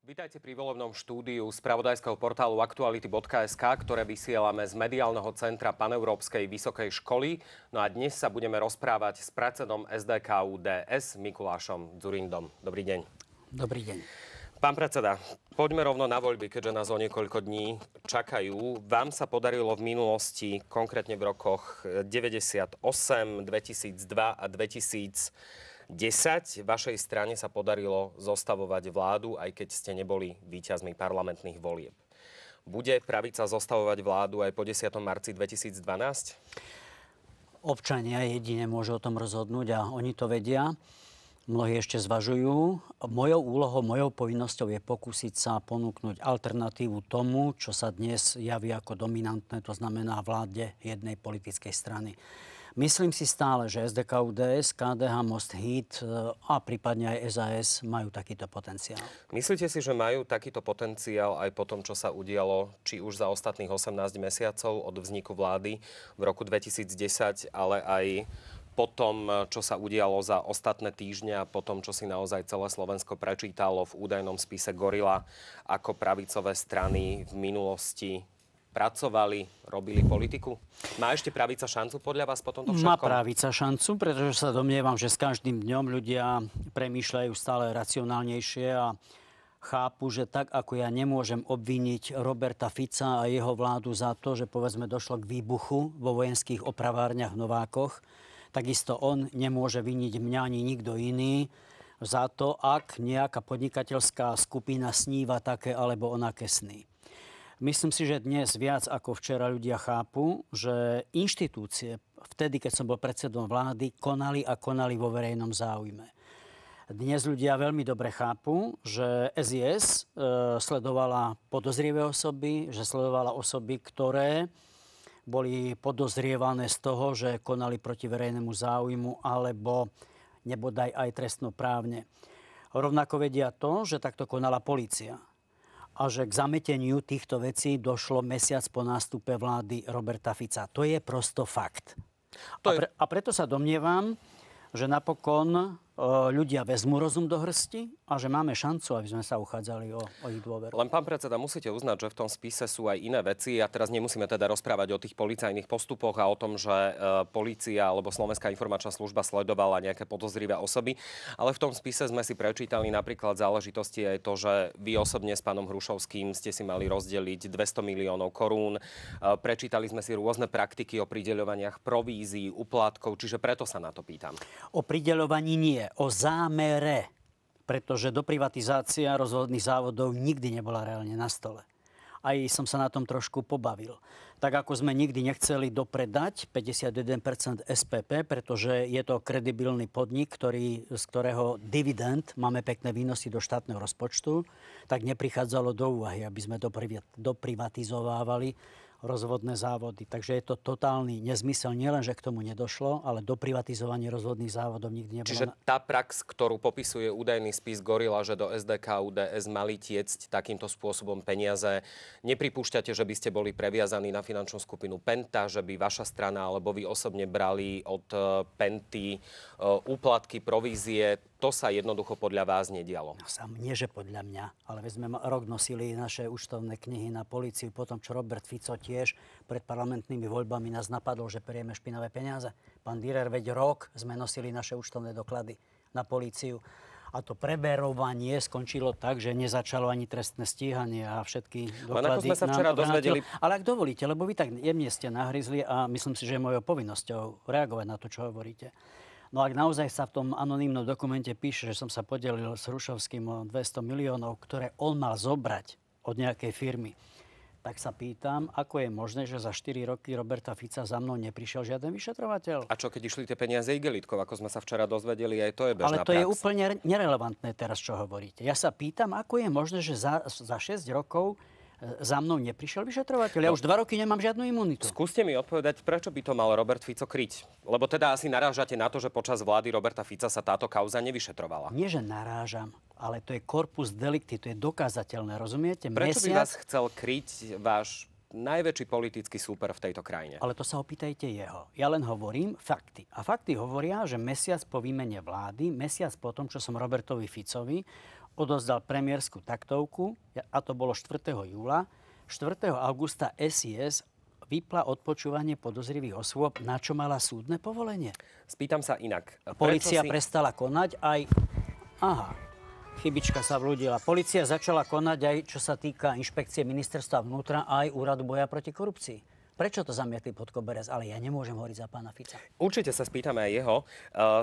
Vítajte pri volebnom štúdiu spravodajského portálu aktuality.sk, ktoré vysielame z mediálneho centra Paneurópskej vysokej školy. No a dnes sa budeme rozprávať s predsedom SDKU DS Mikulášom Dzurindom. Dobrý deň. Dobrý deň. Pán predseda, poďme rovno na voľby, keďže nás o niekoľko dní čakajú. Vám sa podarilo v minulosti, konkrétne v rokoch 98, 2002 a 2010, vašej strane sa podarilo zostavovať vládu, aj keď ste neboli víťazmi parlamentných volieb. Bude pravica zostavovať vládu aj po 10. marci 2012? Občania jedine môžu o tom rozhodnúť a oni to vedia. Mnohí ešte zvažujú. Mojou úlohou, mojou povinnosťou je pokúsiť sa ponúknuť alternatívu tomu, čo sa dnes javí ako dominantné, to znamená vláde jednej politickej strany. Myslím si stále, že SDKU DS, KDH, Most, Híd a prípadne aj SAS majú takýto potenciál. Myslíte si, že majú takýto potenciál aj po tom, čo sa udialo, či už za ostatných 18 mesiacov od vzniku vlády v roku 2010, ale aj po tom, čo sa udialo za ostatné týždne a po tom, čo si naozaj celé Slovensko prečítalo v údajnom spise Gorila, ako pravicové strany v minulosti pracovali, robili politiku? Má ešte pravica šancu podľa vás po tomto všetkom? Má pravica šancu, pretože sa domnievam, že s každým dňom ľudia premýšľajú stále racionálnejšie a chápu, že tak ako ja nemôžem obviniť Roberta Fica a jeho vládu za to, že povedzme došlo k výbuchu vo vojenských opravárniach v Novákoch, takisto on nemôže viniť mňa ani nikto iný za to, ak nejaká podnikateľská skupina sníva také alebo onaké sny. Myslím si, že dnes viac ako včera ľudia chápu, že inštitúcie, vtedy, keď som bol predsedom vlády, konali a konali vo verejnom záujme. Dnes ľudia veľmi dobre chápu, že SIS sledovala podozrivé osoby, že sledovala osoby, ktoré boli podozrievané z toho, že konali proti verejnému záujmu alebo nebodaj aj trestnoprávne. Rovnako vedia to, že takto konala polícia a že k zameteniu týchto vecí došlo mesiac po nástupe vlády Roberta Fica. To je prosto fakt. A preto sa domnievam, že napokon ľudia vezmú rozum do hrsti a že máme šancu, aby sme sa uchádzali o ich dôveru. Len, pán predseda, musíte uznať, že v tom spise sú aj iné veci a teraz nemusíme teda rozprávať o tých policajných postupoch a o tom, že polícia alebo Slovenská informačná služba sledovala nejaké podozrivé osoby, ale v tom spise sme si prečítali napríklad záležitosti aj to, že vy osobne s pánom Hrušovským ste si mali rozdeliť 200 miliónov korún. Prečítali sme si rôzne praktiky o prideľovaniach provízií, úplatkov, čiže preto sa na to pýtam. O prideľovaní nie. O zámere, pretože doprivatizácia rozvodných závodov nikdy nebola reálne na stole. Aj som sa na tom trošku pobavil. Tak ako sme nikdy nechceli dopredať 51% SPP, pretože je to kredibilný podnik, z ktorého dividend máme pekné výnosy do štátneho rozpočtu, tak neprichádzalo do úvahy, aby sme doprivatizovávali rozvodné závody. Takže je to totálny nezmysel. Nielen, že k tomu nedošlo, ale doprivatizovanie rozvodných závodov nikdy nebolo. Čiže tá prax, ktorú popisuje údajný spis Gorila, že do SDKU DS mali tiecť takýmto spôsobom peniaze, nepripúšťate, že by ste boli previazaní na finančnú skupinu Penta, že by vaša strana alebo vy osobne brali od Penty úplatky, provízie? To sa jednoducho podľa vás nedialo. Nie, že podľa mňa, ale sme rok nosili naše účtovné knihy na políciu, potom čo Robert Fico tiež pred parlamentnými voľbami nás napadol, že perieme špinavé peniaze. Pán Dürer, veď rok sme nosili naše účtovné doklady na políciu. A to preberovanie skončilo tak, že nezačalo ani trestné stíhanie a všetky doklady. Len ako sme sa včera dozvedeli. Ale ak dovolíte, lebo vy tak jemne ste nahryzli a myslím si, že je mojou povinnosťou reagovať na to, čo hovoríte. No ak naozaj sa v tom anonymnom dokumente píše, že som sa podelil s Hrušovským o 200 miliónov, ktoré on mal zobrať od nejakej firmy, tak sa pýtam, ako je možné, že za 4 roky Roberta Fica za mnou neprišiel žiaden vyšetrovateľ. A čo keď išli tie peniaze igelitkou, ako sme sa včera dozvedeli, aj to je bežná prax. Ale to je úplne nerelevantné teraz, čo hovoríte. Ja sa pýtam, ako je možné, že za 6 rokov za mnou neprišiel vyšetrovateľ. Ja už 2 roky nemám žiadnu imunitu. Skúste mi odpovedať, prečo by to mal Robert Fico kryť? Lebo teda asi narážate na to, že počas vlády Roberta Fica sa táto kauza nevyšetrovala. Nie, že narážam, ale to je corpus delicti, to je dokázateľné, rozumiete? Prečo by vás chcel kryť váš najväčší politický súper v tejto krajine? Ale to sa opýtajte jeho. Ja len hovorím fakty. A fakty hovoria, že mesiac po výmene vlády, mesiac po tom, čo som Robertovi Ficovi odozdal premiérsku taktovku, a to bolo 4. júla. 4. augusta SIS vypla odpočúvanie podozrivých osôb, na čo mala súdne povolenie. Spýtam sa inak. Polícia prestala konať aj... Aha, chybička sa vľúdila. Polícia začala konať aj, čo sa týka inšpekcie ministerstva vnútra, aj úradu boja proti korupcii. Prečo to zamietli pod koberec? Ale ja nemôžem hovoriť za pána Fica. Určite sa spýtame aj jeho.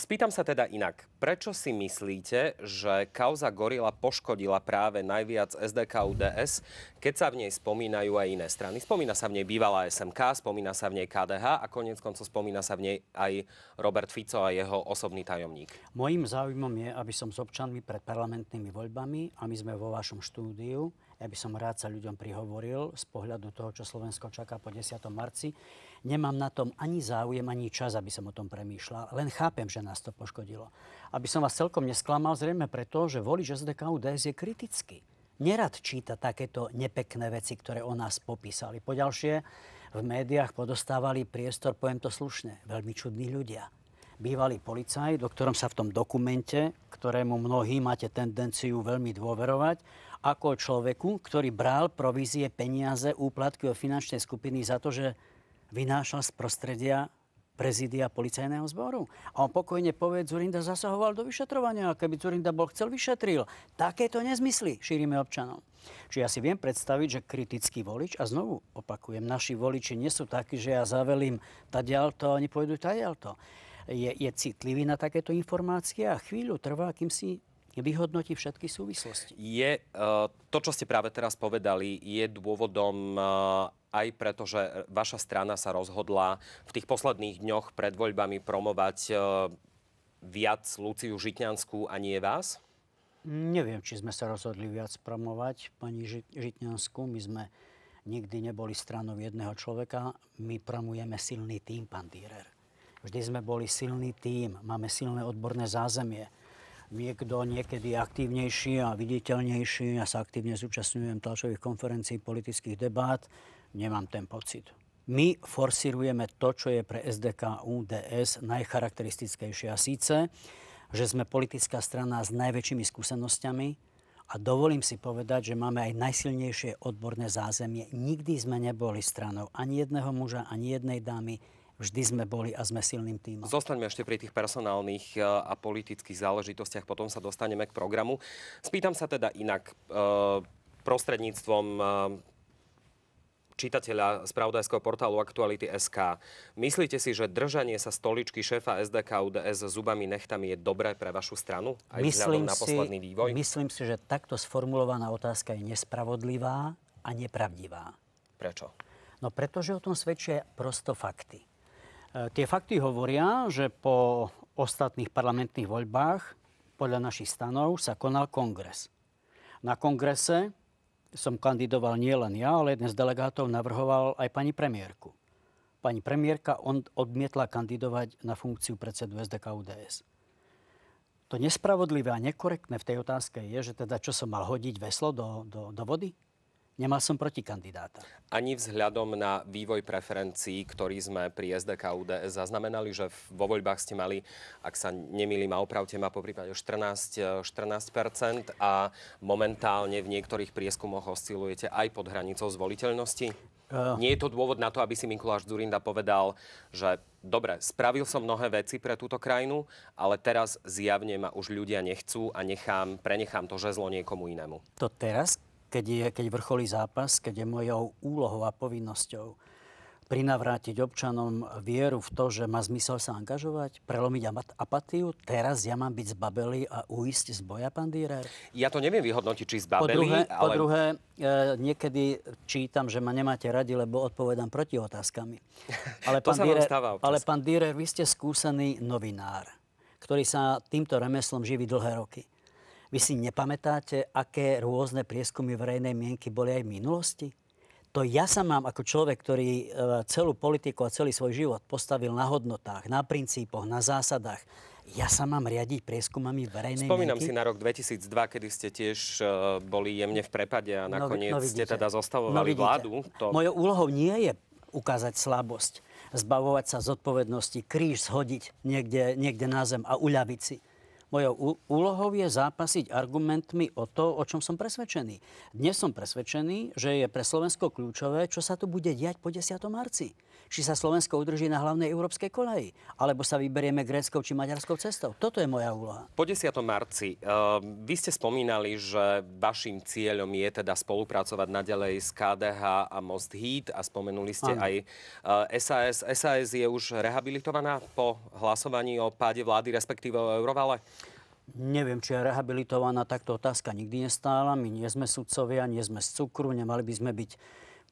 Spýtam sa teda inak. Prečo si myslíte, že kauza Gorila poškodila práve najviac SDK-UDS, keď sa v nej spomínajú aj iné strany? Spomína sa v nej bývalá SMK, spomína sa v nej KDH a koniec koncov spomína sa v nej aj Robert Fico a jeho osobný tajomník. Mojím záujmom je, aby som s občanmi pred parlamentnými voľbami, a my sme vo vašom štúdiu, ja by som rád sa ľuďom prihovoril z pohľadu toho, čo Slovensko čaká po 10. marci. Nemám na tom ani záujem, ani čas, aby som o tom premýšľal. Len chápem, že nás to poškodilo. Aby som vás celkom nesklamal, zrejme preto, že volič SDK-UDS je kritický. Nerad číta takéto nepekné veci, ktoré o nás popísali. Poďalšie, v médiách podostávali priestor, poviem to slušne, veľmi čudní ľudia. Bývalý policajt, o ktorom sa v tom dokumente, ktorému mnohí máte tendenciu veľmi dôverovať, ako človeku, ktorý bral provízie, peniaze, úplatky od finančnej skupiny za to, že vynášal z prostredia prezídia policajného zboru. A on pokojne povie, Dzurinda zasahoval do vyšetrovania, a keby Dzurinda bol chcel, vyšetril. Takéto nezmysly šírime občanom. Čiže ja si viem predstaviť, že kritický volič, a znovu opakujem, naši voliči nie sú takí, že ja zavelím tadiaľto a oni pôjdu tadiaľto. Je citlivý na takéto informácie a chvíľu trvá, kým si vyhodnotí všetky súvislosti. To, čo ste práve teraz povedali, je dôvodom aj preto, že vaša strana sa rozhodla v tých posledných dňoch pred voľbami promovať viac Luciu Žitňanskú a nie vás? Neviem, či sme sa rozhodli viac promovať pani Žitňanskú. My sme nikdy neboli stranou jedného človeka. My promujeme silný tím, pán Dürer. Vždy sme boli silný tím. Máme silné odborné zázemie. Niekto niekedy aktívnejší a viditeľnejší. Ja sa aktívne zúčastňujem tlačových konferencií, politických debát. Nemám ten pocit. My forsírujeme to, čo je pre SDK-UDS najcharakteristickejšie. A síce, že sme politická strana s najväčšími skúsenosťami a dovolím si povedať, že máme aj najsilnejšie odborné zázemie. Nikdy sme neboli stranou ani jedného muža, ani jednej dámy. Vždy sme boli a sme silným tímom. Zostaňme ešte pri tých personálnych a politických záležitostiach, potom sa dostaneme k programu. Spýtam sa teda inak prostredníctvom čitateľa spravodajského portálu Aktuality.sk. Myslíte si, že držanie sa stoličky šéfa SDK-UDS s zubami nechtami je dobré pre vašu stranu? Aj vzhľadom na posledný vývoj? Myslím si, že takto sformulovaná otázka je nespravodlivá a nepravdivá. Prečo? No pretože o tom svedčia prosto fakty. Tie fakty hovoria, že po ostatných parlamentných voľbách podľa našich stanov sa konal kongres. Na kongrese som kandidoval nielen ja, ale jeden z delegátov navrhoval aj pani premiérku. Pani premiérka odmietla kandidovať na funkciu predsedu SDK-UDS. To nespravodlivé a nekorektné v tej otázke je, že teda čo som mal hodiť veslo do vody? Nemal som protikandidáta. Ani vzhľadom na vývoj preferencií, ktorý sme pri SDK-UDS zaznamenali, že vo voľbách ste mali, ak sa nemýlim a opravte ma, poprípade 14% a momentálne v niektorých prieskumoch oscilujete aj pod hranicou zvoliteľnosti? Nie je to dôvod na to, aby si Mikuláš Dzurinda povedal, že dobre, spravil som mnohé veci pre túto krajinu, ale teraz zjavne ma už ľudia nechcú a prenechám to žezlo niekomu inému. To teraz, keď vrcholí zápas, keď je mojou úlohou a povinnosťou prinavrátiť občanom vieru v to, že má zmysel sa angažovať, prelomiť apatiu, teraz ja mám byť zbabelý a uísť z boja, pán Dürer? Ja to neviem vyhodnotiť, či zbabelý, ale... Po druhé, niekedy čítam, že ma nemáte radi, lebo odpovedám proti otázkami. Ale pán Dürer, vy ste skúsený novinár, ktorý sa týmto remeslom živí dlhé roky. Vy si nepamätáte, aké rôzne prieskumy verejnej mienky boli aj v minulosti? To ja sa mám ako človek, ktorý celú politiku a celý svoj život postavil na hodnotách, na princípoch, na zásadách. Ja sa mám riadiť prieskumami verejnej mienky? Spomínam si na rok 2002, kedy ste tiež boli jemne v prepade a nakoniec ste teda zostavovali vládu. Mojou úlohou nie je ukázať slabosť, zbavovať sa zodpovednosti, kríž shodiť niekde na zem a uľaviť si. Mojou úlohou je zápasiť argumentmi o to, o čom som presvedčený. Dnes som presvedčený, že je pre Slovensko kľúčové, čo sa tu bude diať po 10. marci. Či sa Slovensko udrží na hlavnej európskej koľaji, alebo sa vyberieme gréckou či maďarskou cestou. Toto je moja úloha. Po 10. marci, vy ste spomínali, že vašim cieľom je teda spolupracovať naďalej s KDH a Most Híd a spomenuli ste aj SAS. SAS je už rehabilitovaná po hlasovaní o páde vlády, respektíve o eurovale? Neviem, či je rehabilitovaná, takto otázka nikdy nestála. My nie sme sudcovia, nie sme z cukru, nemali by sme byť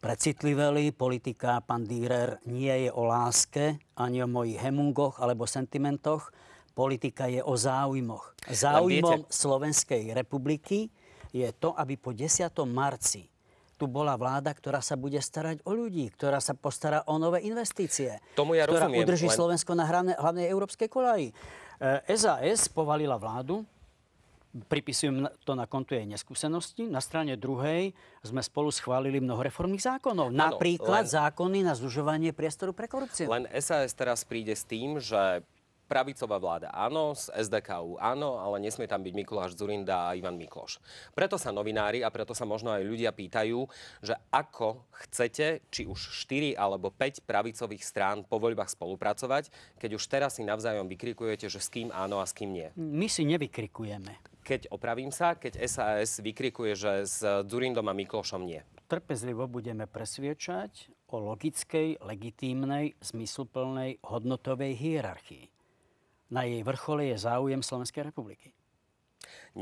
precitliveli. Politika, pán Dürer, nie je o láske, ani o mojich hemungoch alebo sentimentoch. Politika je o záujmoch. Záujmom Slovenskej republiky je to, aby po 10. marci tu bola vláda, ktorá sa bude starať o ľudí, ktorá sa postará o nové investície, Tomu ja ktorá rozumiem, udrží Slovensko na hlavnej európskej koľaji. SAS povalila vládu, pripisujem to na konto jej neskúsenosti. Na strane druhej sme spolu schválili mnoho reformných zákonov. Napríklad zákony na zužovanie priestoru pre korupciu. Len SAS teraz príde s tým, že pravicová vláda áno, z SDKU áno, ale nesmie tam byť Mikuláš Dzurinda a Ivan Mikloš. Preto sa novinári a preto sa možno aj ľudia pýtajú, že ako chcete, či už 4 alebo 5 pravicových strán po voľbách spolupracovať, keď už teraz si navzájom vykrikujete, že s kým áno a s kým nie. My si nevykrikujeme. Keď opravím sa, keď SAS vykrikuje, že s Dzurindom a Miklošom nie. Trpezlivo budeme presviečať o logickej, legitímnej, zmysluplnej hodnotovej hierarchii. Na jej vrchole je záujem Slovenskej republiky.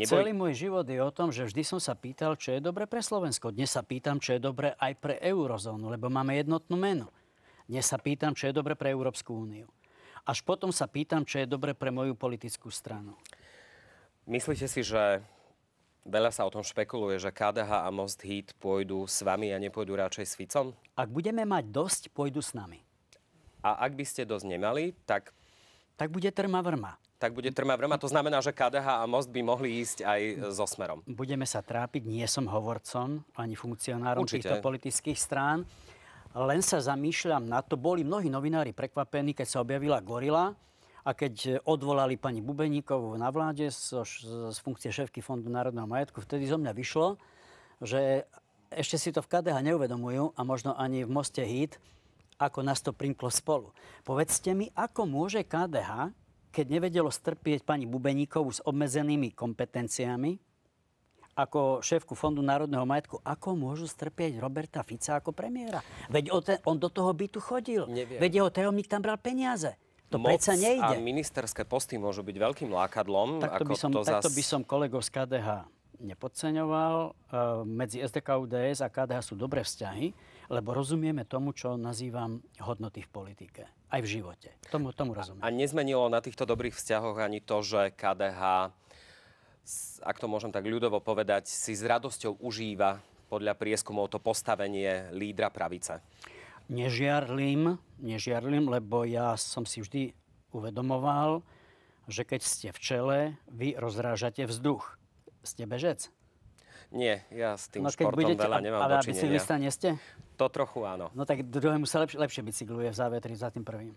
Celý môj život je o tom, že vždy som sa pýtal, čo je dobre pre Slovensko. Dnes sa pýtam, čo je dobre aj pre eurozónu, lebo máme jednotnú menu. Dnes sa pýtam, čo je dobre pre Európsku úniu. Až potom sa pýtam, čo je dobre pre moju politickú stranu. Myslíte si, že veľa sa o tom špekuluje, že KDH a Most Híd pôjdu s vami a nepôjdu radšej s Ficom? Ak budeme mať dosť, pôjdu s nami. A ak by ste dosť nemali, tak bude trma vrma. Tak bude trma vrma. To znamená, že KDH a Most by mohli ísť aj so Smerom. Budeme sa trápiť. Nie som hovorcom ani funkcionárom týchto politických strán. Len sa zamýšľam na to. Boli mnohí novinári prekvapení, keď sa objavila Gorila a keď odvolali pani Bubeníkovú na vláde z funkcie šéfky Fondu národného majetku. Vtedy zo mňa vyšlo, že ešte si to v KDH neuvedomujú a možno ani v Moste Híd, ako nás to prinklo spolu. Povedzte mi, ako môže KDH, keď nevedelo strpieť pani Bubeníkovú s obmedzenými kompetenciami, ako šéfku Fondu národného majetku, ako môžu strpieť Roberta Fica ako premiéra? Veď on do toho bytu chodil. Neviem. Veď jeho tajomník tam bral peniaze. To predsa nejde. A ministerské posty môžu byť veľkým lákadlom. Takto by som kolegov z KDH nepodceňoval. Medzi SDK, UDS a KDH sú dobré vzťahy, lebo rozumieme tomu, čo nazývam hodnoty v politike. Aj v živote. Tomu rozumiem. A nezmenilo na týchto dobrých vzťahoch ani to, že KDH, ak to môžem tak ľudovo povedať, si s radosťou užíva podľa prieskumov to postavenie lídra pravice? Nežiarlim, lebo ja som si vždy uvedomoval, že keď ste v čele, vy rozrážate vzduch. Ste bežec? Nie, ja s tým športom veľa nemám dočinenia. Ale bicyklista nie ste? To trochu áno. No tak druhému sa lepšie bicykluje v závetri za tým prvým.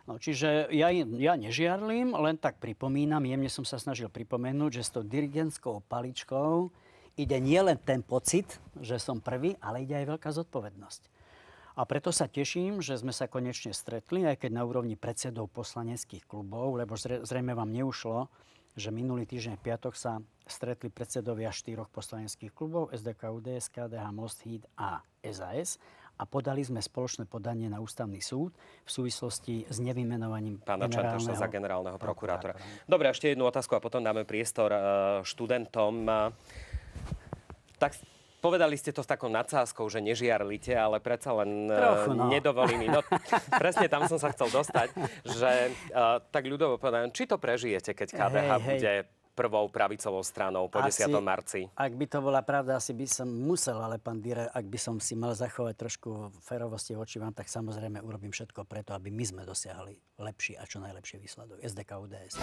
No, čiže ja nežiarlim, len tak pripomínam, jemne som sa snažil pripomenúť, že s tou dirigentskou paličkou ide nielen ten pocit, že som prvý, ale ide aj veľká zodpovednosť. A preto sa teším, že sme sa konečne stretli, aj keď na úrovni predsedov poslaneckých klubov, lebo zrejme vám neušlo, že minulý týždeň v piatok sa stretli predsedovia 4 poslaneckých klubov, SDK, UDS, KDH, Most Híd a SAS a podali sme spoločné podanie na ústavný súd v súvislosti s nevymenovaním pána Čentoša za generálneho prokurátora. Dobre, ešte jednu otázku a potom dáme priestor študentom. Tak povedali ste to s takou nadsázkou, že nežiarlite, ale predsa len nedovolí mi. No, presne tam som sa chcel dostať, že tak ľudovo povedané, či to prežijete, keď KDH bude prvou pravicovou stranou po 10. marci? Ak by to bola pravda, asi by som musel, ale pán Dürer, ak by som si mal zachovať trošku férovosti voči vám, tak samozrejme urobím všetko preto, aby my sme dosiahli lepší a čo najlepší výsledok. SDK, UDS.